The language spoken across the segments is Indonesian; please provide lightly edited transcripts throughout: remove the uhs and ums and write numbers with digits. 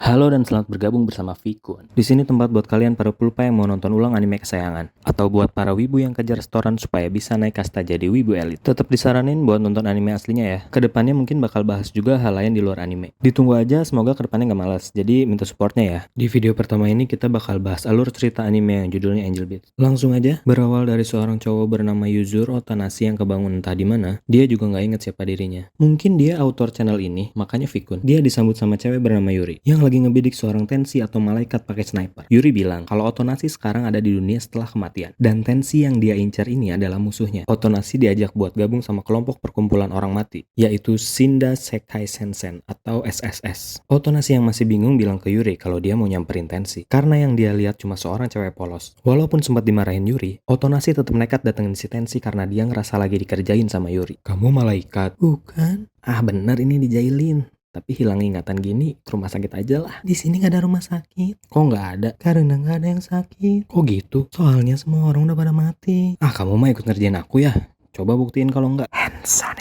Halo dan selamat bergabung bersama Vikun. Di sini tempat buat kalian para pulpa yang mau nonton ulang anime kesayangan, atau buat para wibu yang kejar setoran supaya bisa naik kasta jadi wibu elit. Tetap disaranin buat nonton anime aslinya ya. Kedepannya mungkin bakal bahas juga hal lain di luar anime. Ditunggu aja, semoga kedepannya nggak malas. Jadi minta supportnya ya. Di video pertama ini kita bakal bahas alur cerita anime yang judulnya Angel Beats. Langsung aja, berawal dari seorang cowok bernama Yuzuru Otonashi yang kebangun entah di mana. Dia juga nggak inget siapa dirinya. Mungkin dia autor channel ini, makanya Vikun. Dia disambut sama cewek bernama Yuri yang lagi ngebidik seorang Tenshi atau malaikat pakai sniper. Yuri bilang kalau Otonashi sekarang ada di dunia setelah kematian, dan Tenshi yang dia incar ini adalah musuhnya. Otonashi diajak buat gabung sama kelompok perkumpulan orang mati, yaitu Shinda Sekai Sensen atau SSS. Otonashi yang masih bingung bilang ke Yuri kalau dia mau nyamperin Tenshi, karena yang dia lihat cuma seorang cewek polos. Walaupun sempat dimarahin Yuri, Otonashi tetap nekat datengin si Tenshi karena dia ngerasa lagi dikerjain sama Yuri. Kamu malaikat? Bukan. Ah bener ini dijailin. Tapi hilang ingatan gini, ke rumah sakit aja lah. Di sini nggak ada rumah sakit. Kok nggak ada? Karena nggak ada yang sakit. Kok gitu? Soalnya semua orang udah pada mati. Ah kamu mah ikut ngerjain aku ya? Coba buktiin kalau nggak.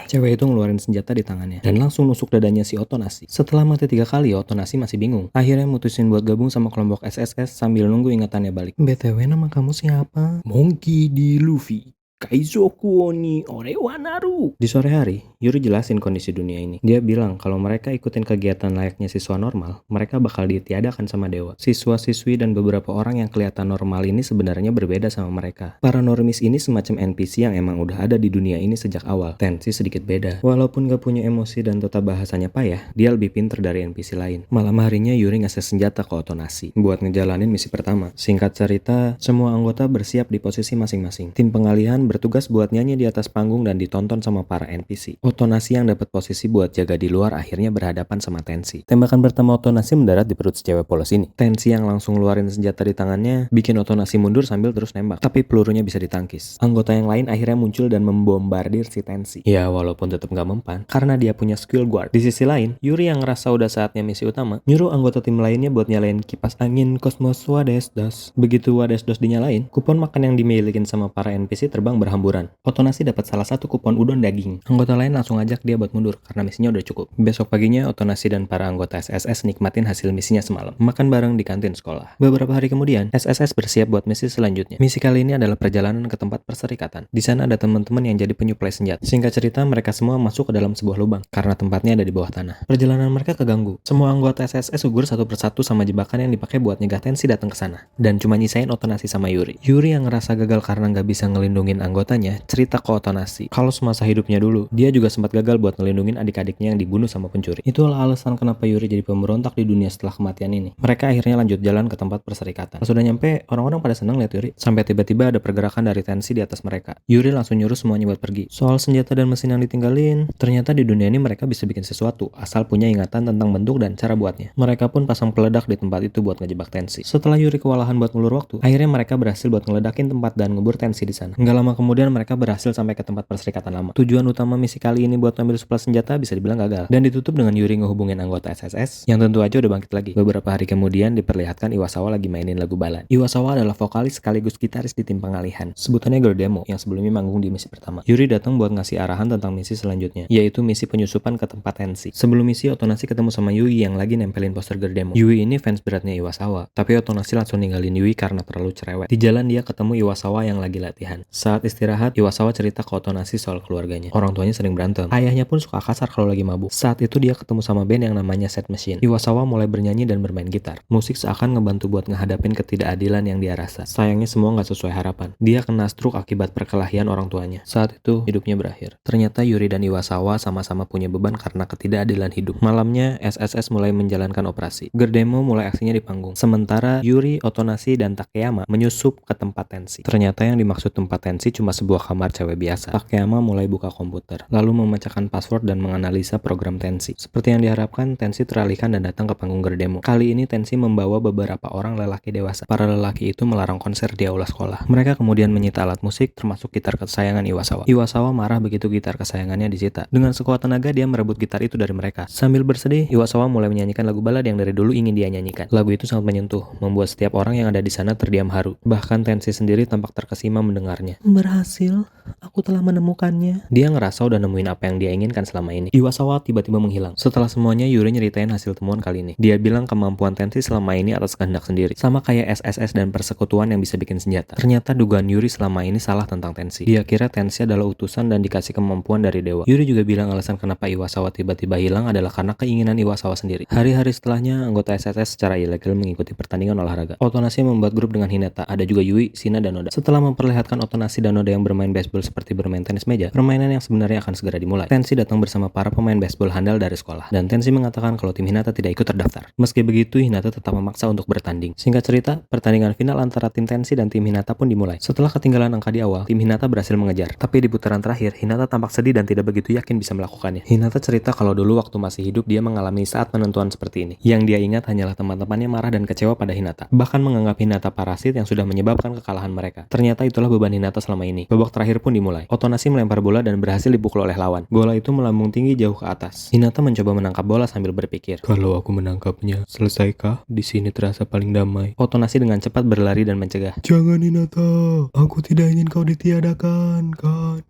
Cewek itu ngeluarin senjata di tangannya dan langsung nusuk dadanya si Otonashi. Setelah mati 3 kali, Otonashi masih bingung. Akhirnya mutusin buat gabung sama kelompok SSS sambil nunggu ingatannya balik. BTW nama kamu siapa? Monkey D. Luffy. Kaizoku ni ore wa naru. Di sore hari, Yuri jelasin kondisi dunia ini. Dia bilang kalau mereka ikutin kegiatan layaknya siswa normal, mereka bakal ditiadakan sama dewa. Siswa-siswi dan beberapa orang yang kelihatan normal ini sebenarnya berbeda sama mereka. Para normis ini semacam NPC yang emang udah ada di dunia ini sejak awal. Tenshi sedikit beda. Walaupun gak punya emosi dan tetap bahasanya payah, dia lebih pinter dari NPC lain. Malam harinya Yuri ngasih senjata ke Otonashi buat ngejalanin misi pertama. Singkat cerita, semua anggota bersiap di posisi masing-masing. Tim pengalihan bertugas buat nyanyi di atas panggung dan ditonton sama para NPC. Otonashi yang dapat posisi buat jaga di luar akhirnya berhadapan sama Tenshi. Tembakan pertama Otonashi mendarat di perut si cewek polos ini. Tenshi yang langsung ngeluarin senjata di tangannya bikin Otonashi mundur sambil terus nembak. Tapi pelurunya bisa ditangkis. Anggota yang lain akhirnya muncul dan membombardir si Tenshi. Ya walaupun tetap gak mempan karena dia punya skill guard. Di sisi lain, Yuri yang ngerasa udah saatnya misi utama nyuruh anggota tim lainnya buat nyalain kipas angin Cosmos Wadesdos. Begitu Wadesdos dinyalain, kupon makan yang dimilikin sama para NPC terbang berhamburan. Otonashi dapat salah satu kupon udon daging. Anggota lain langsung ajak dia buat mundur karena misinya udah cukup. Besok paginya Otonashi dan para anggota SSS nikmatin hasil misinya semalam. Makan bareng di kantin sekolah. Beberapa hari kemudian, SSS bersiap buat misi selanjutnya. Misi kali ini adalah perjalanan ke tempat perserikatan. Di sana ada teman-teman yang jadi penyuplai senjata. Singkat cerita, mereka semua masuk ke dalam sebuah lubang karena tempatnya ada di bawah tanah. Perjalanan mereka keganggu. Semua anggota SSS gugur satu persatu sama jebakan yang dipakai buat nyegah Tenshi datang ke sana. Dan cuma nyisain Otonashi sama Yuri. Yuri yang ngerasa gagal karena nggak bisa ngelindungin anggotanya, cerita ke Otonashi kalau semasa hidupnya dulu dia juga sempat gagal buat ngelindungin adik-adiknya yang dibunuh sama pencuri. Itulah alasan kenapa Yuri jadi pemberontak di dunia setelah kematian ini. Mereka akhirnya lanjut jalan ke tempat perserikatan. Pas sudah nyampe, orang-orang pada senang lihat Yuri. Sampai tiba-tiba ada pergerakan dari Tenshi di atas mereka. Yuri langsung nyuruh semuanya buat pergi. Soal senjata dan mesin yang ditinggalin, ternyata di dunia ini mereka bisa bikin sesuatu asal punya ingatan tentang bentuk dan cara buatnya. Mereka pun pasang peledak di tempat itu buat ngejebak Tenshi. Setelah Yuri kewalahan buat ngulur waktu, akhirnya mereka berhasil buat ngeledakin tempat dan ngebur Tenshi di sana. Nggak lama kemudian mereka berhasil sampai ke tempat perserikatan lama. Tujuan utama misi kali ini buat ngambil suplai senjata bisa dibilang gagal dan ditutup dengan Yuri ngehubungin anggota SSS yang tentu aja udah bangkit lagi. Beberapa hari kemudian diperlihatkan Iwasawa lagi mainin lagu balad. Iwasawa adalah vokalis sekaligus gitaris di tim pengalihan. Sebutannya Girl Demo yang sebelumnya manggung di misi pertama. Yuri datang buat ngasih arahan tentang misi selanjutnya, yaitu misi penyusupan ke tempat Tenshi. Sebelum misi, Otonashi ketemu sama Yui yang lagi nempelin poster Girl Demo. Yui ini fans beratnya Iwasawa, tapi Otonashi langsung ninggalin Yui karena terlalu cerewet. Di jalan dia ketemu Iwasawa yang lagi latihan. Saat istirahat, Iwasawa cerita ke Otonashi soal keluarganya. Orang tuanya sering berantem. Ayahnya pun suka kasar kalau lagi mabuk. Saat itu dia ketemu sama band yang namanya Set Machine. Iwasawa mulai bernyanyi dan bermain gitar. Musik seakan ngebantu buat ngehadapin ketidakadilan yang dia rasa. Sayangnya semua nggak sesuai harapan. Dia kena stroke akibat perkelahian orang tuanya. Saat itu hidupnya berakhir. Ternyata Yuri dan Iwasawa sama-sama punya beban karena ketidakadilan hidup. Malamnya SSS mulai menjalankan operasi. Gerdemo mulai aksinya di panggung. Sementara Yuri, Otonashi, dan Takeyama menyusup ke tempat Tenshi. Ternyata yang dimaksud tempat Tenshi cuma sebuah kamar cewek biasa. Takeyama mulai buka komputer, lalu memecahkan password dan menganalisa program Tenshi. Seperti yang diharapkan, Tenshi teralihkan dan datang ke panggung Gerdemo. Kali ini Tenshi membawa beberapa orang lelaki dewasa. Para lelaki itu melarang konser di aula sekolah. Mereka kemudian menyita alat musik, termasuk gitar kesayangan Iwasawa. Iwasawa marah begitu gitar kesayangannya disita. Dengan sekuat tenaga, dia merebut gitar itu dari mereka. Sambil bersedih, Iwasawa mulai menyanyikan lagu balad yang dari dulu ingin dia nyanyikan. Lagu itu sangat menyentuh, membuat setiap orang yang ada di sana terdiam haru. Bahkan Tenshi sendiri tampak terkesima mendengarnya. Berhasil, aku telah menemukannya. Dia ngerasa udah nemuin apa yang dia inginkan selama ini. Iwasawa tiba-tiba menghilang. Setelah semuanya, Yuri nyeritain hasil temuan kali ini. Dia bilang kemampuan Tenshi selama ini atas kehendak sendiri. Sama kayak SSS dan persekutuan yang bisa bikin senjata. Ternyata dugaan Yuri selama ini salah tentang Tenshi. Dia kira Tenshi adalah utusan dan dikasih kemampuan dari dewa. Yuri juga bilang alasan kenapa Iwasawa tiba-tiba hilang adalah karena keinginan Iwasawa sendiri. Hari-hari setelahnya, anggota SSS secara ilegal mengikuti pertandingan olahraga. Otonashi membuat grup dengan Hinata. Ada juga Yui, Shina, dan Oda. Setelah memperlihatkan Otonashi dan Oda yang bermain baseball seperti bermain tenis meja, permainan yang sebenarnya akan segera dimulai. Tenshi datang bersama para pemain baseball handal dari sekolah, dan Tenshi mengatakan kalau tim Hinata tidak ikut terdaftar. Meski begitu, Hinata tetap memaksa untuk bertanding. Singkat cerita, pertandingan final antara tim Tenshi dan tim Hinata pun dimulai. Setelah ketinggalan angka di awal, tim Hinata berhasil mengejar. Tapi di putaran terakhir, Hinata tampak sedih dan tidak begitu yakin bisa melakukannya. Hinata cerita kalau dulu waktu masih hidup dia mengalami saat penentuan seperti ini. Yang dia ingat hanyalah teman-temannya marah dan kecewa pada Hinata. Bahkan menganggap Hinata parasit yang sudah menyebabkan kekalahan mereka. Ternyata itulah beban Hinata selama ini. Babak terakhir pun dimulai. Otonashi melempar bola dan berhasil dipukul oleh lawan. Bola itu melambung tinggi jauh ke atas. Hinata mencoba menangkap bola sambil berpikir, kalau aku menangkapnya, selesaikah? Di sini terasa paling damai. Otonashi dengan cepat berlari dan mencegah. Jangan Hinata, aku tidak ingin kau ditiadakan, kan.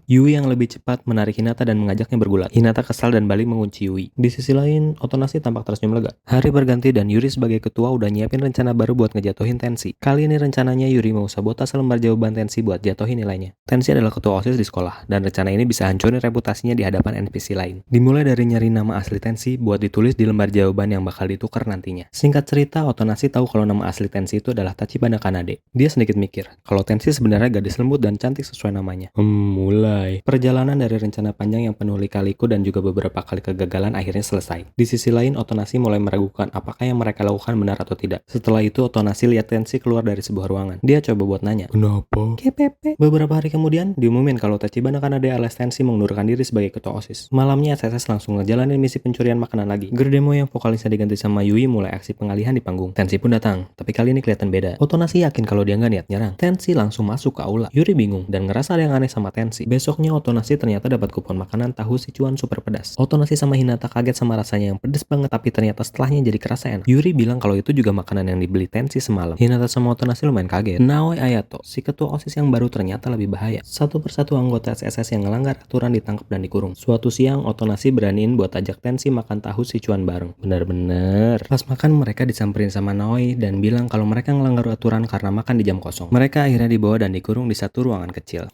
Yui yang lebih cepat menarik Hinata dan mengajaknya bergulat. Hinata kesal dan balik mengunci Yui. Di sisi lain, Otonashi tampak tersenyum lega. Hari berganti dan Yuri sebagai ketua udah nyiapin rencana baru buat ngejatuhin Tenshi. Kali ini rencananya Yuri mau sabotase lembar jawaban Tenshi buat jatuhin nilainya. Tenshi adalah ketua OSIS di sekolah, dan rencana ini bisa hancurin reputasinya di hadapan NPC lain. Dimulai dari nyari nama asli Tenshi buat ditulis di lembar jawaban yang bakal ditukar nantinya. Singkat cerita, Otonashi tahu kalau nama asli Tenshi itu adalah Tachibana Kanade. Dia sedikit mikir, kalau Tenshi sebenarnya gadis lembut dan cantik sesuai namanya. Mulai. Perjalanan dari rencana panjang yang penuh lika-liku dan juga beberapa kali kegagalan akhirnya selesai. Di sisi lain, Otonashi mulai meragukan apakah yang mereka lakukan benar atau tidak. Setelah itu, Otonashi lihat Tenshi keluar dari sebuah ruangan. Dia coba buat nanya, kenapa? KPP. Beberapa hari kemudian, diumumin kalau Tachibana Kanade alias Tenshi mengundurkan diri sebagai ketua OSIS. Malamnya, SSS langsung ngejalanin misi pencurian makanan lagi. Gerdemo yang vokalisnya diganti sama Yui mulai aksi pengalihan di panggung. Tenshi pun datang, tapi kali ini kelihatan beda. Otonashi yakin kalau dia nggak niat nyerang. Tenshi langsung masuk ke aula. Yuri bingung dan ngerasa ada yang aneh sama Tenshi. Besoknya, Otonashi ternyata dapat kupon makanan tahu Sichuan super pedas. Otonashi sama Hinata kaget sama rasanya yang pedas banget, tapi ternyata setelahnya jadi kerasa enak. Yuri bilang kalau itu juga makanan yang dibeli Tenshi semalam. Hinata sama Otonashi lumayan kaget. Naoi Ayato, si ketua OSIS yang baru ternyata lebih bahaya. Satu persatu anggota SSS yang ngelanggar aturan ditangkap dan dikurung. Suatu siang, Otonashi beraniin buat ajak Tenshi makan tahu Sichuan bareng. Bener-bener. Pas makan, mereka disamperin sama Naoi dan bilang kalau mereka ngelanggar aturan karena makan di jam kosong. Mereka akhirnya dibawa dan dikurung di satu ruangan kecil.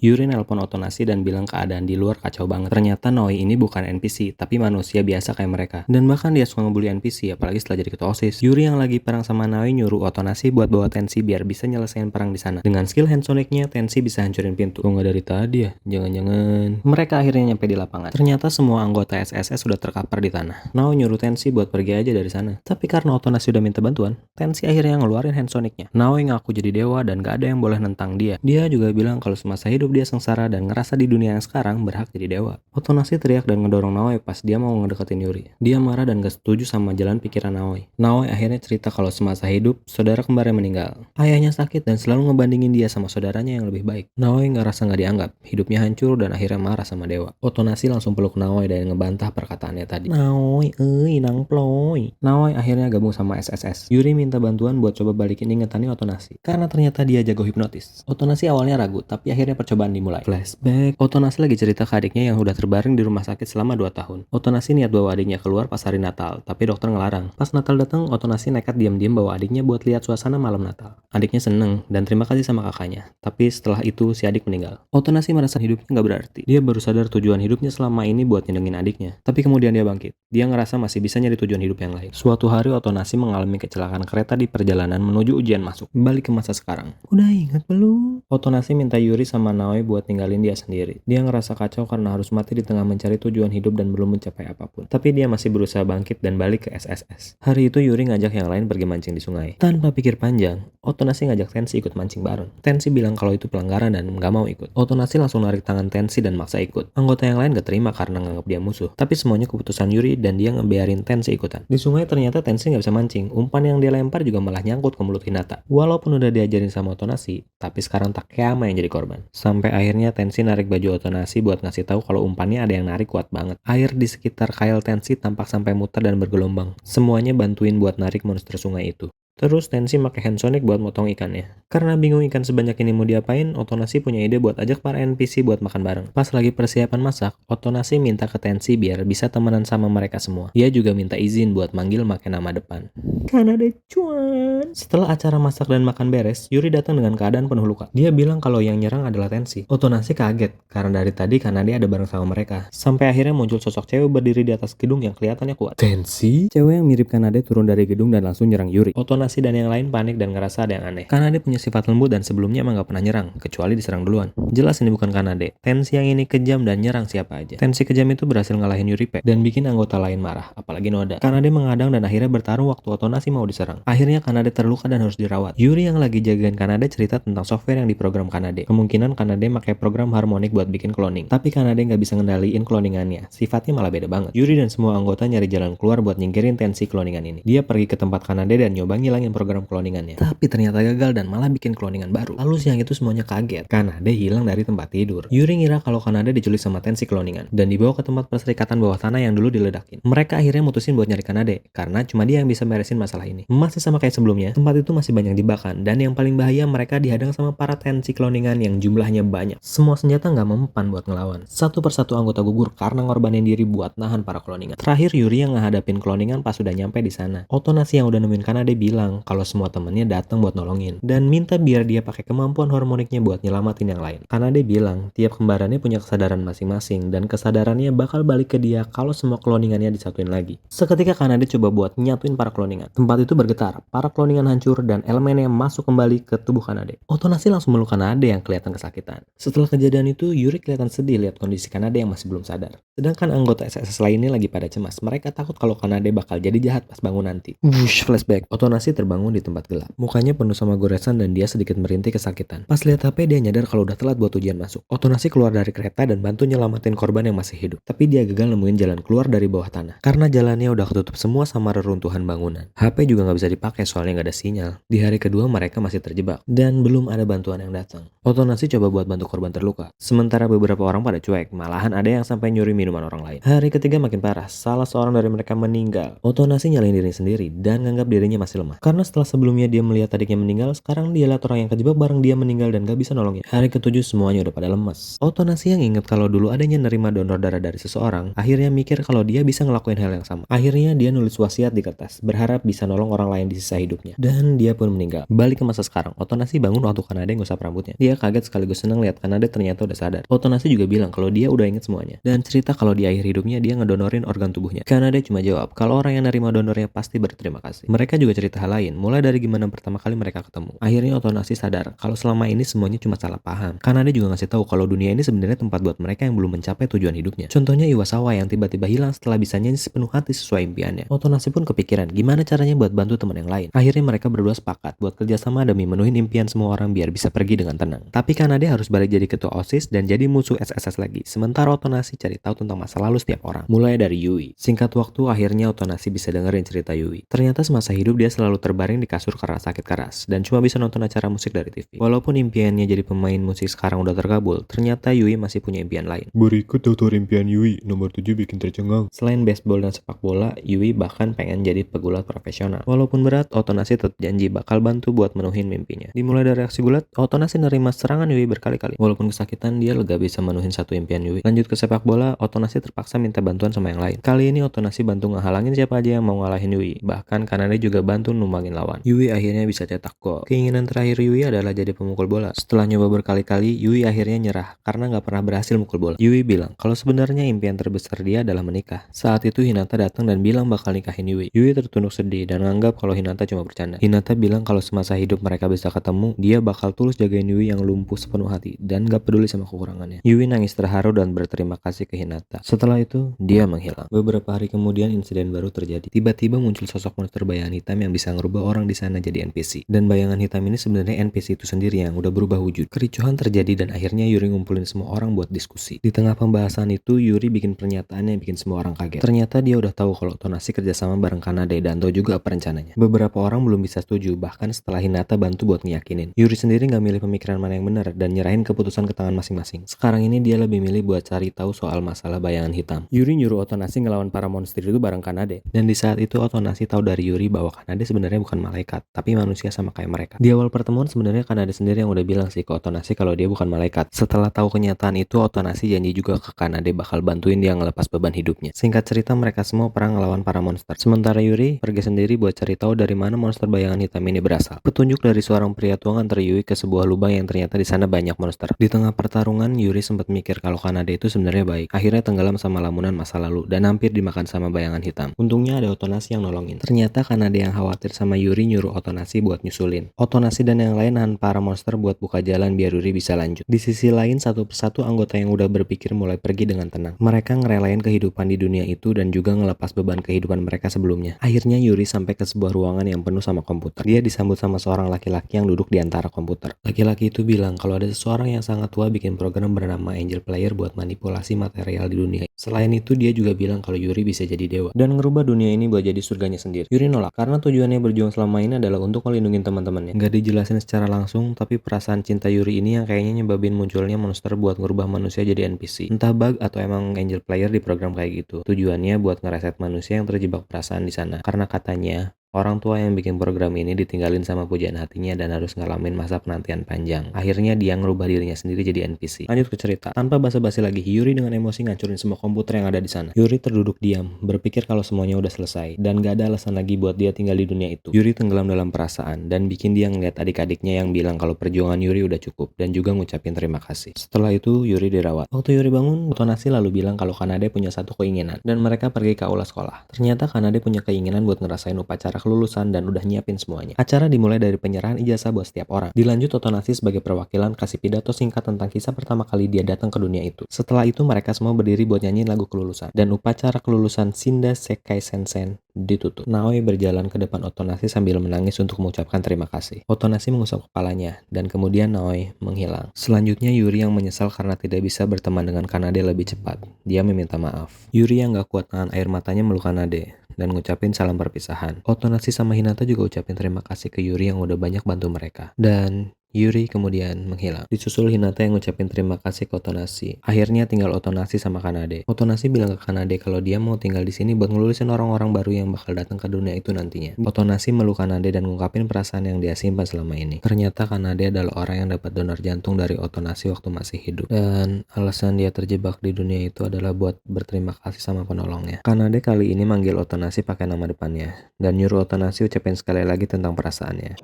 Yuri nelpon Otonashi dan bilang keadaan di luar kacau banget. Ternyata Noi ini bukan NPC, tapi manusia biasa kayak mereka. Dan bahkan dia suka ngebully NPC, apalagi setelah jadi ketua OSIS. Yuri yang lagi perang sama Noi nyuruh Otonashi buat bawa Tenshi biar bisa nyelesain perang di sana. Dengan skill hand sonicnya, Tenshi bisa hancurin pintu. Kok nggak dari tadi ya? Jangan-jangan. Mereka akhirnya nyampe di lapangan. Ternyata semua anggota SSS sudah terkapar di tanah. Noi nyuruh Tenshi buat pergi aja dari sana. Tapi karena Otonashi udah minta bantuan, Tenshi akhirnya ngeluarin hand sonicnya. Noi ngaku jadi dewa dan gak ada yang boleh nentang dia. Dia juga bilang kalau semasa hidup dia sengsara dan ngerasa di dunia yang sekarang berhak jadi dewa. Otonashi teriak dan ngedorong Naoi pas dia mau ngedeketin Yuri. Dia marah dan gak setuju sama jalan pikiran Naoi. Naoi akhirnya cerita kalau semasa hidup, saudara kembarnya meninggal. Ayahnya sakit dan selalu ngebandingin dia sama saudaranya yang lebih baik. Naoi ngerasa gak dianggap, hidupnya hancur dan akhirnya marah sama dewa. Otonashi langsung peluk Naoi dan ngebantah perkataannya tadi. Naoi, nang ploy. Naoi akhirnya gabung sama SSS. Yuri minta bantuan buat coba balikin ingetannya Otonashi, karena ternyata dia jago hipnotis. Otonashi awalnya ragu, tapi akhirnya percobaan dimulai. Flashback. Otonashi lagi cerita ke adiknya yang udah terbaring di rumah sakit selama 2 tahun. Otonashi niat bawa adiknya keluar pas hari Natal, tapi dokter ngelarang. Pas Natal datang, Otonashi nekat diam-diam bawa adiknya buat lihat suasana malam Natal. Adiknya seneng dan terima kasih sama kakaknya. Tapi setelah itu si adik meninggal. Otonashi merasa hidupnya nggak berarti. Dia baru sadar tujuan hidupnya selama ini buat nyenengin adiknya. Tapi kemudian dia bangkit. Dia ngerasa masih bisa nyari tujuan hidup yang lain. Suatu hari Otonashi mengalami kecelakaan kereta di perjalanan menuju ujian masuk. Balik ke masa sekarang. Udah ingat belum? Otonashi minta Yuri sama Naoi buat tinggalin dia sendiri. Dia ngerasa kacau karena harus mati di tengah mencari tujuan hidup dan belum mencapai apapun. Tapi dia masih berusaha bangkit dan balik ke SSS. Hari itu Yuri ngajak yang lain pergi mancing di sungai. Tanpa pikir panjang, Otonashi ngajak Tenshi ikut mancing bareng. Tenshi bilang kalau itu pelanggaran dan nggak mau ikut. Otonashi langsung narik tangan Tenshi dan maksa ikut. Anggota yang lain gak terima karena nganggap dia musuh. Tapi semuanya keputusan Yuri dan dia ngebiarin Tenshi ikutan. Di sungai ternyata Tenshi nggak bisa mancing. Umpan yang dia lempar juga malah nyangkut ke mulut Hinata. Walaupun udah diajarin sama Otonashi, tapi sekarang Takeyama yang jadi korban. Sampai akhirnya Tenshi narik baju Otonashi buat ngasih tahu kalau umpannya ada yang narik kuat banget. Air di sekitar kail Tenshi tampak sampai muter dan bergelombang. Semuanya bantuin buat narik monster sungai itu. Terus Tensi pakai hand sonic buat motong ikannya. Karena bingung ikan sebanyak ini mau diapain, Otonasi punya ide buat ajak para NPC buat makan bareng. Pas lagi persiapan masak, Otonasi minta ke Tensi biar bisa temenan sama mereka semua. Dia juga minta izin buat manggil pakai nama depan. Kanade cuan. Setelah acara masak dan makan beres, Yuri datang dengan keadaan penuh luka. Dia bilang kalau yang nyerang adalah Tensi. Otonasi kaget karena dari tadi Kanade ada bareng sama mereka. Sampai akhirnya muncul sosok cewek berdiri di atas gedung yang kelihatannya kuat. Tensi? Cewek yang mirip Kanade turun dari gedung dan langsung nyerang Yuri. Otonasi dan yang lain panik dan ngerasa ada yang aneh. Kanade punya sifat lembut dan sebelumnya emang gak pernah nyerang, kecuali diserang duluan. Jelas ini bukan Kanade. Tensi yang ini kejam dan nyerang siapa aja. Tensi kejam itu berhasil ngalahin Yuripe dan bikin anggota lain marah, apalagi Noda. Kanade mengadang dan akhirnya bertarung waktu Otonasi mau diserang. Akhirnya Kanade terluka dan harus dirawat. Yuri yang lagi jagain Kanade cerita tentang software yang diprogram Kanade. Kemungkinan Kanade pakai program harmonik buat bikin cloning. Tapi Kanade nggak bisa ngendaliin cloningannya. Sifatnya malah beda banget. Yuri dan semua anggota nyari jalan keluar buat nyingkirin Tensi cloningan ini. Dia pergi ke tempat Kanade dan nyoba ngilangin program cloningannya. Tapi ternyata gagal dan malah bikin cloningan baru. Lalu siang itu semuanya kaget. Kanade hilang dari tempat tidur. Yuri ngira kalau Kanade diculik sama Tensi cloningan dan dibawa ke tempat perserikatan bawah tanah yang dulu diledakin. Mereka akhirnya mutusin buat nyari Kanade karena cuma dia yang bisa beresin masalah ini. Masih sama kayak sebelumnya, tempat itu masih banyak jebakan dan yang paling bahaya mereka dihadang sama para Tensi cloningan yang jumlahnya banyak. Semua senjata nggak mempan buat ngelawan. Satu persatu anggota gugur karena ngorbanin diri buat nahan para cloningan. Terakhir Yuri yang ngehadapin cloningan pas sudah nyampe di sana. Otonasi yang udah nemuin Kanade bilang kalau semua temennya datang buat nolongin dan minta biar dia pakai kemampuan harmoniknya buat nyelamatin yang lain. Kanade bilang tiap kembarannya punya kesadaran masing-masing dan kesadarannya bakal balik ke dia kalau semua cloningannya disatuin lagi. Seketika Kanade coba buat nyatuin para cloningan. Tempat itu bergetar, para cloningan hancur dan elemennya masuk kembali ke tubuh Kanade. Otonasi langsung meluk Kanade yang kelihatan kesakitan. Setelah kejadian itu, Yuri kelihatan sedih lihat kondisi Kanade yang masih belum sadar. Sedangkan anggota SSS lainnya lagi pada cemas. Mereka takut kalau Kanade bakal jadi jahat pas bangun nanti. Wush, flashback. Otonasi terbangun di tempat gelap. Mukanya penuh sama goresan dan dia sedikit merintih kesakitan. Pas lihat HP, dia nyadar kalau udah telat buat ujian masuk. Otonasi keluar dari kereta dan bantu nyelamatin korban yang masih hidup. Tapi dia gagal nemuin jalan keluar dari bawah tanah. Karena jalannya udah ketutup semua sama reruntuhan bangunan. HP juga nggak bisa dipakai soalnya nggak ada sinyal. Di hari kedua mereka masih terjebak dan belum ada bantuan yang datang. Otonasi coba buat bantu korban terluka. Sementara beberapa orang pada cuek, malahan ada yang sampai nyuri minuman orang lain. Hari ketiga makin parah. Salah seorang dari mereka meninggal. Otonasi nyalain diri sendiri dan nganggap dirinya masih lemah. Karena setelah sebelumnya dia melihat adiknya meninggal, sekarang dia lihat orang yang kejebak bareng dia meninggal dan gak bisa nolongin. Hari ketujuh semuanya udah pada lemas. Otonasi yang inget kalau dulu adanya nerima donor darah dari seseorang, akhirnya mikir kalau dia bisa ngelakuin hal yang sama. Akhirnya dia nulis wasiat di kertas, berharap bisa nolong orang lain di sisa hidupnya. Dan dia pun meninggal. Balik ke masa sekarang, Otonasi bangun waktu Kanade ngusap rambutnya. Dia kaget sekaligus senang lihat Kanade ternyata udah sadar. Otonasi juga bilang kalau dia udah inget semuanya. Dan cerita kalau di akhir hidupnya dia ngedonorin organ tubuhnya. Kanade cuma jawab kalau orang yang nerima donornya pasti berterima kasih. Mereka juga cerita hal lain, mulai dari gimana pertama kali mereka ketemu. Akhirnya Otonasi sadar kalau selama ini semuanya cuma salah paham. Kanade juga ngasih tahu kalau dunia ini sebenarnya tempat buat mereka yang belum mencapai tujuan hidupnya. Contohnya Iwasawa yang tiba-tiba hilang setelah bisa nyanyi sepenuh hati sesuai impiannya. Otonasi pun kepikiran gimana caranya buat bantu teman yang lain. Akhirnya mereka berdua sepakat buat kerjasama demi menuhin impian semua orang biar bisa pergi dengan tenang. Tapi Kanade harus balik jadi ketua OSIS dan jadi musuh SSS lagi. Sementara Otonasi cari tahu tentang masa lalu setiap orang. Mulai dari Yui. Singkat waktu akhirnya Otonasi bisa dengerin cerita Yui. Ternyata semasa hidup dia selalu terbaring di kasur karena sakit keras dan cuma bisa nonton acara musik dari TV. Walaupun impiannya jadi pemain musik sekarang udah terkabul, ternyata Yui masih punya impian lain. Berikut daftar impian Yui, nomor 7 bikin tercengang. Selain baseball dan sepak bola, Yui bahkan pengen jadi pegulat profesional. Walaupun berat, Otonasi tetap janji bakal bantu buat menuhin mimpinya. Dimulai dari aksi gulat, Otonasi nerima serangan Yui berkali-kali. Walaupun kesakitan, dia lega bisa menuhin satu impian Yui. Lanjut ke sepak bola, Otonasi terpaksa minta bantuan sama yang lain. Kali ini Otonasi bantu ngehalangin siapa aja yang mau ngalahin Yui. Bahkan Kanade juga bantu numbangin lawan. Yui akhirnya bisa cetak gol. Keinginan terakhir Yui adalah jadi pemukul bola. Setelah nyoba berkali-kali, Yui akhirnya nyerah karena nggak pernah berhasil mukul bola. Yui bilang kalau sebenarnya impian terbesar dia adalah menikah. Saat itu Hinata datang dan bilang bakal nikahin Yui. Yui tertunduk sedih dan nganggap kalau Hinata cuma bercanda. Hinata bilang kalau semasa hidup mereka bisa ketemu, dia bakal tulus jagain Yui yang lumpuh sepenuh hati dan gak peduli sama kekurangannya. Yui nangis terharu dan berterima kasih ke Hinata. Setelah itu, dia menghilang. Beberapa hari kemudian insiden baru terjadi. Tiba-tiba muncul sosok monster bayangan hitam yang bisa ngerubah orang di sana jadi NPC. Dan bayangan hitam ini sebenarnya NPC itu sendiri yang udah berubah wujud. Kericuhan terjadi dan akhirnya Yuri ngumpulin semua orang buat diskusi. Di tengah pembahasan itu, Yuri bikin pernyataan yang bikin semua orang kaget. Ternyata dia udah tahu kalau Otonasi kerjasama bareng Kanade dan tahu juga apa rencananya. Beberapa orang belum bisa setuju, bahkan setelah Hinata bantu buat ngeyakinin. Yuri sendiri nggak milih pemikiran mana yang benar dan nyerahin keputusan ke tangan masing-masing. Sekarang ini dia lebih milih buat cari tahu soal masalah bayangan hitam. Yuri nyuruh Otonasi ngelawan para monster itu bareng Kanade. Dan di saat itu Otonasi tahu dari Yuri bahwa Kanade sebenarnya sebenarnya bukan malaikat, tapi manusia sama kayak mereka. Di awal pertemuan sebenarnya Kanade sendiri yang udah bilang sih ke Otonasi kalau dia bukan malaikat. Setelah tahu kenyataan itu, Otonasi janji juga ke Kanade bakal bantuin dia ngelepas beban hidupnya. Singkat cerita mereka semua perang ngelawan para monster. Sementara Yuri pergi sendiri buat cari tahu dari mana monster bayangan hitam ini berasal. Petunjuk dari seorang pria tua nganter Yuri ke sebuah lubang yang ternyata di sana banyak monster. Di tengah pertarungan, Yuri sempat mikir kalau Kanade itu sebenarnya baik. Akhirnya tenggelam sama lamunan masa lalu dan hampir dimakan sama bayangan hitam. Untungnya ada Otonasi yang nolongin. Ternyata Kanade yang khawatir sama Yuri nyuruh Otonasi buat nyusulin. Otonasi dan yang lain nahan para monster buat buka jalan biar Yuri bisa lanjut. Di sisi lain, satu persatu anggota yang udah berpikir mulai pergi dengan tenang. Mereka ngerelain kehidupan di dunia itu dan juga ngelepas beban kehidupan mereka sebelumnya. Akhirnya Yuri sampai ke sebuah ruangan yang penuh sama komputer. Dia disambut sama seorang laki-laki yang duduk di antara komputer. Laki-laki itu bilang kalau ada seseorang yang sangat tua bikin program bernama Angel Player buat manipulasi material di dunia. Selain itu, dia juga bilang kalau Yuri bisa jadi dewa dan ngerubah dunia ini buat jadi surganya sendiri. Yuri nolak karena tujuannya berjuang selama ini adalah untuk melindungi teman-temannya. Nggak dijelasin secara langsung, tapi perasaan cinta Yuri ini yang kayaknya nyebabin munculnya monster buat ngerubah manusia jadi NPC. Entah bug atau emang Angel Player di program kayak gitu. Tujuannya buat ngereset manusia yang terjebak perasaan di sana. Karena katanya orang tua yang bikin program ini ditinggalin sama pujaan hatinya dan harus ngalamin masa penantian panjang. Akhirnya dia ngerubah dirinya sendiri jadi NPC. Lanjut ke cerita. Tanpa basa-basi lagi, Yuri dengan emosi ngancurin semua komputer yang ada di sana. Yuri terduduk diam, berpikir kalau semuanya udah selesai dan gak ada alasan lagi buat dia tinggal di dunia itu. Yuri tenggelam dalam perasaan dan bikin dia ngeliat adik-adiknya yang bilang kalau perjuangan Yuri udah cukup dan juga ngucapin terima kasih. Setelah itu Yuri dirawat. Waktu Yuri bangun, Otonasi lalu bilang kalau Kanade punya satu keinginan dan mereka pergi ke aula sekolah. Ternyata Kanade punya keinginan buat ngerasain upacara kelulusan dan udah nyiapin semuanya. Acara dimulai dari penyerahan ijazah buat setiap orang. Dilanjut Otonasi sebagai perwakilan kasih pidato singkat tentang kisah pertama kali dia datang ke dunia itu. Setelah itu mereka semua berdiri buat nyanyiin lagu kelulusan dan upacara kelulusan Shinda Sekai Sensen ditutup. Naoi berjalan ke depan Otonasi sambil menangis untuk mengucapkan terima kasih. Otonasi mengusap kepalanya dan kemudian Naoi menghilang. Selanjutnya Yuri yang menyesal karena tidak bisa berteman dengan Kanade lebih cepat. Dia meminta maaf. Yuri yang gak kuat nahan air matanya meluk Kanade dan ngucapin salam perpisahan. Otonasi sama Hinata juga ucapin terima kasih ke Yuri yang udah banyak bantu mereka. Dan Yuri kemudian menghilang. Disusul Hinata yang ngucapin terima kasih ke Otonasi. Akhirnya tinggal Otonasi sama Kanade. Otonasi bilang ke Kanade kalau dia mau tinggal di sini buat ngelurusin orang-orang baru yang bakal datang ke dunia itu nantinya. Otonasi meluk Kanade dan ngungkapin perasaan yang dia simpan selama ini. Ternyata Kanade adalah orang yang dapat donor jantung dari Otonasi waktu masih hidup. Dan alasan dia terjebak di dunia itu adalah buat berterima kasih sama penolongnya. Kanade kali ini manggil Otonasi pakai nama depannya dan nyuruh Otonasi ucapin sekali lagi tentang perasaannya.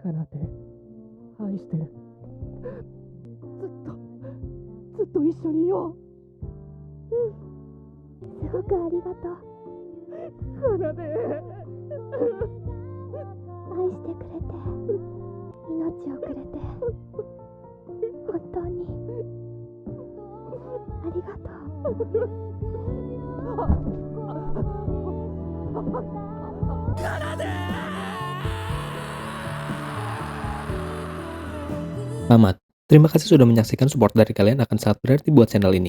かなで愛してるずっと一緒にいようすごくありがとう。かなで愛してくれて、命をくれて、本当にありがとう。かなで Tamat. Terima kasih sudah menyaksikan, support dari kalian akan sangat berarti buat channel ini.